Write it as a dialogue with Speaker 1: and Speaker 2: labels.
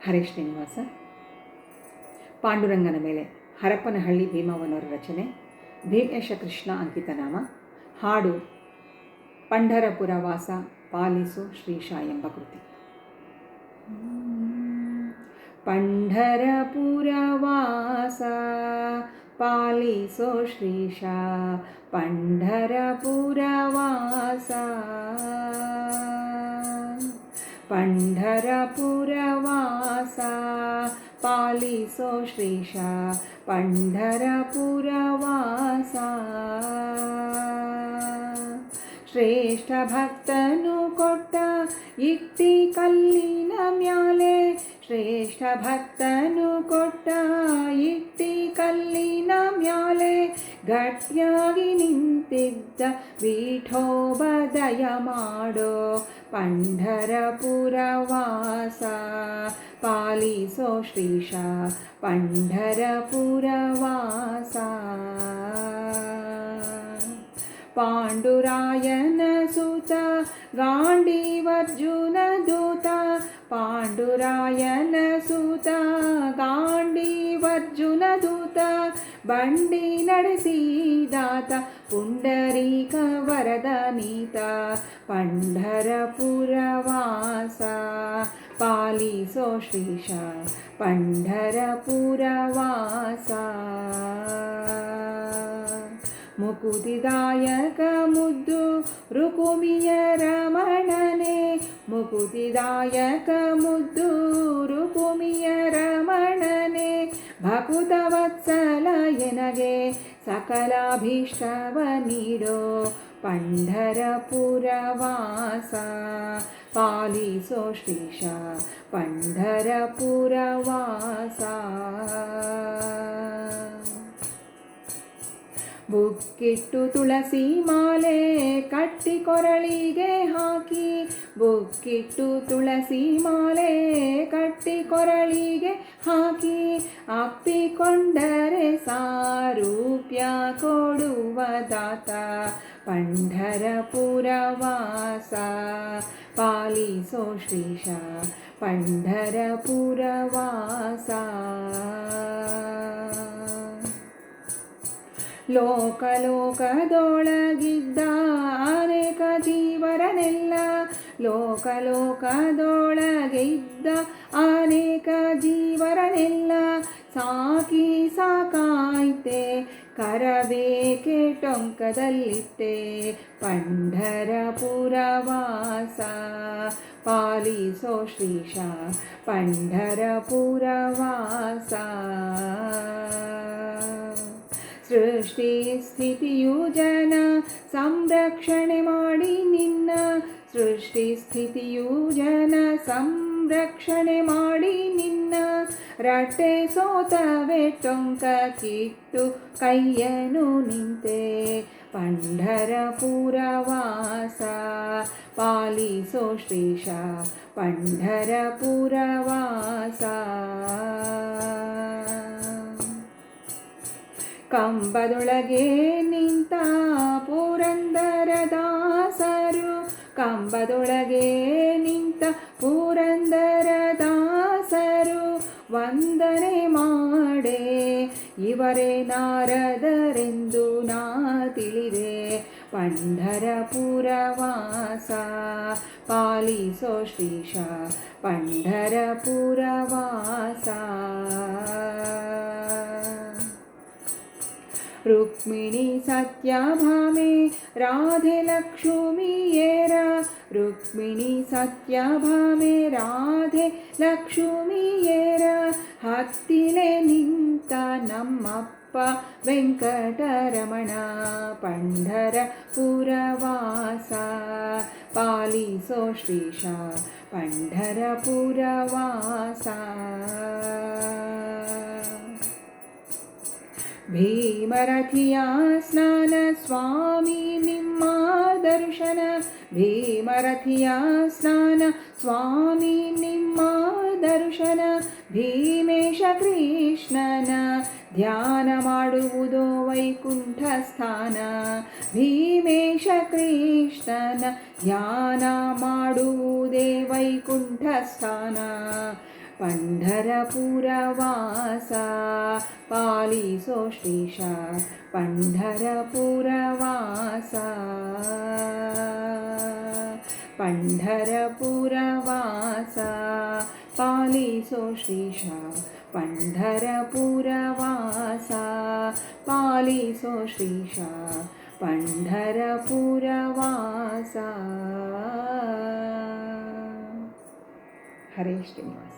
Speaker 1: ಹರೇ ಶ್ರೀನಿವಾಸ. ಪಾಂಡುರಂಗನ ಮೇಲೆ ಹರಪನಹಳ್ಳಿ ಭೀಮವ್ವನವರ ರಚನೆ. ಭೀಮೇಶ ಕೃಷ್ಣ ಅಂಕಿತನಾಮ. ಹಾಡು ಪಂಢರಪುರ ವಾಸ ಪಾಲಿಸು ಶ್ರೀಶ ಎಂಬ ಕೃತಿ. ಪಂಢರಪುರ ವಾಸ ಪಾಲಿಸೋ ಶ್ರೀಶ, ಪಂಢರಪುರ ವಾಸ ಪಂಢರಪುರ ವಾಸ ಪಾಲಿಸೋ ಶ್ರೀಶ, ಪಂಢರಪುರ ವಾಸ. ಶ್ರೇಷ್ಠ ಭಕ್ತನು ಕೊಟ್ಟ ಇಟ್ಟಿ ಕಲ್ಲಿನ ಮ್ಯಾಲೆ, ಶ್ರೇಷ್ಠ ಭಕ್ತನು ಕೊಟ್ಟ ಇಟ್ಟಿ ಕಲ್ಲಿನ ಮ್ಯಾಲೆ ಗಟ್ಟಿಯಾಗಿ ನಿಂತಿದ್ದ ವಿಠೋಬ ದಯ ಮಾಡೋ, ಪಂಢರಪುರ ವಾಸ ಪಾಲಿಸೋ ಶ್ರೀಶ, ಪಂಢರಪುರ ವಾಸ. ಪಾಂಡುರಾಯನ ಸುತ ಗಾಂಡೀವರ್ಜುನ ದೂತ, ಪಾಂಡುರಾಯನ ಸುತ ಗಾಂಡೀವರ್ಜುನ ದೂತ, ಬಂಡಿ ನಡೆಸಿದಾತ ಪುಂಡರೀಕ ವರದ ನೀತ, ಪಂಢರಪುರ ವಾಸ ಪಾಲಿಸೋ ಶ್ರೀಶ, ಪಂಢರಪುರ ವಾಸ. ಮುಕುತಿದಾಯಕ ಮುದ್ದು ರುಕುಮಿಯ ರಮಣನೆ, ಮುಕುತಿದಾಯಕ ಮುದ್ದು ರುಕುಮಿಯ ರಮಣನೆ, ಭಕುತ ವತ್ಸಲ ಎನಗೆ ಸಕಲಾಭೀಷ್ಟವ ನೀಡೋ, ಪಂಢರಪುರ ವಾಸ ಪಾಲಿಸೋ ಶ್ರೀಶ, ಪಂಢರಪುರ ವಾಸ. ಬುಕ್ಕಿಟ್ಟು ತುಳಸಿ ಮಾಲೆ ಕಟ್ಟಿ ಕೊರಳಿಗೆ ಹಾಕಿ, ಬುಕ್ಕಿಟ್ಟು ತುಳಸಿ ಮಾಲೆ ಕಟ್ಟಿ ಕೊರಳಿಗೆ ಹಾಕಿ, ಅಪ್ಪಿಕೊಂಡರೆ ಸಾರೂಪ್ಯ ಕೊಡುವ ದಾತ, ಪಂಢರಪುರ ವಾಸ ಪಾಲಿಸೋ ಶ್ರೀಶ, ಪಂಢರಪುರ ವಾಸ. ಲೋಕಲೋಕದೊಳಗಿದ್ದ ಅನೇಕ ಜೀವರನೆಲ್ಲ, ಲೋಕಲೋಕದೊಳಗಿದ್ದ ಅನೇಕ ಜೀವರನೆಲ್ಲ ಸಾಕಿ ಸಾಕಾಯ್ತೆ ಕರಬೇಕೆ ಟೊಂಕದಲ್ಲಿಟ್ಟೆ, ಪಂಢರಪುರ ವಾಸ ಪಾಲಿಸೋ ಶ್ರೀಶ, ಪಂಢರಪುರ ವಾಸ. ಸೃಷ್ಟಿ ಸ್ಥಿತಿಯು ಜನ ಸಂರಕ್ಷಣೆ ಮಾಡಿ ನಿನ್ನ, ಸೃಷ್ಟಿ ಸ್ಥಿತಿಯು ಜನ ಸಂರಕ್ಷಣೆ ಮಾಡಿ ನಿನ್ನ, ರಟ್ಟೆ ಸೋತವೆ ಟೊಂಕ ಕಿಟ್ಟು ಕೈಯನು ನಿಂತೆ, ಪಂಢರಪುರ ವಾಸ ಪಾಲಿಸೋ ಶ್ರೀಶ, ಪಂಢರಪುರ ವಾಸ. ಕಂಬದೊಳಗೆ ನಿಂತ ಪುರಂದರದಾಸರು, ಕಂಬದೊಳಗೆ ನಿಂತ ಪುರಂದರದಾಸರು ವಂದನೆ ಮಾಡೆ, ಇವರೇ ನಾರದರೆಂದು ನಾ ತಿಳಿದೆ, ಪಂಢರಪುರ ವಾಸ ಪಾಲಿಸೋ ಶ್ರೀಶ, ಪಂಢರಪುರ ವಾಸ. ರುಕ್ಮಿಣಿ ಸತ್ಯಭಾಮೆ ರಾಧೆ ಲಕ್ಷ್ಮಿಯೇರ, ರುಕ್ಮಿಣಿ ಸತ್ಯಭಾಮೆ ರಾಧೆ ಲಕ್ಷ್ಮಿಯೇರ, ಹತ್ತಿಲೆ ನಿಂತ ನಮ್ಮಪ್ಪ ವೆಂಕಟರಮಣ, ಪಂಢರಪುರ ವಾಸ ಪಾಲಿಸೋ ಶ್ರೀಶ, ಪಂಢರಪುರ ವಾಸ. ಭೀಮರಥಿಯ ಸ್ನಾನ ಸ್ವಾಮಿ ನಿಮ್ಮ ದರ್ಶನ, ಭೀಮರಥಿಯ ಸ್ನಾನ ಸ್ವಾಮಿ ನಿಮ್ಮ ದರ್ಶನ, ಭೀಮೇಶ ಕೃಷ್ಣನ ಧ್ಯಾನ ಮಾಡುವುದೋ ವೈಕುಂಠ ಸ್ಥಾನ, ಭೀಮೇಶ ಕೃಷ್ಣನ ಧ್ಯಾನ ಮಾಡುವುದೇ ವೈಕುಂಠ ಸ್ಥಾನ, पंढरपुरवासा पालिसो श्रीशा पंढरपुरवासा पंढरपुरवासा पालिसो श्रीशा पंढरपुरवासा पालिसो श्रीशा पंढरपुरवासा. हरे श्रीनिवास.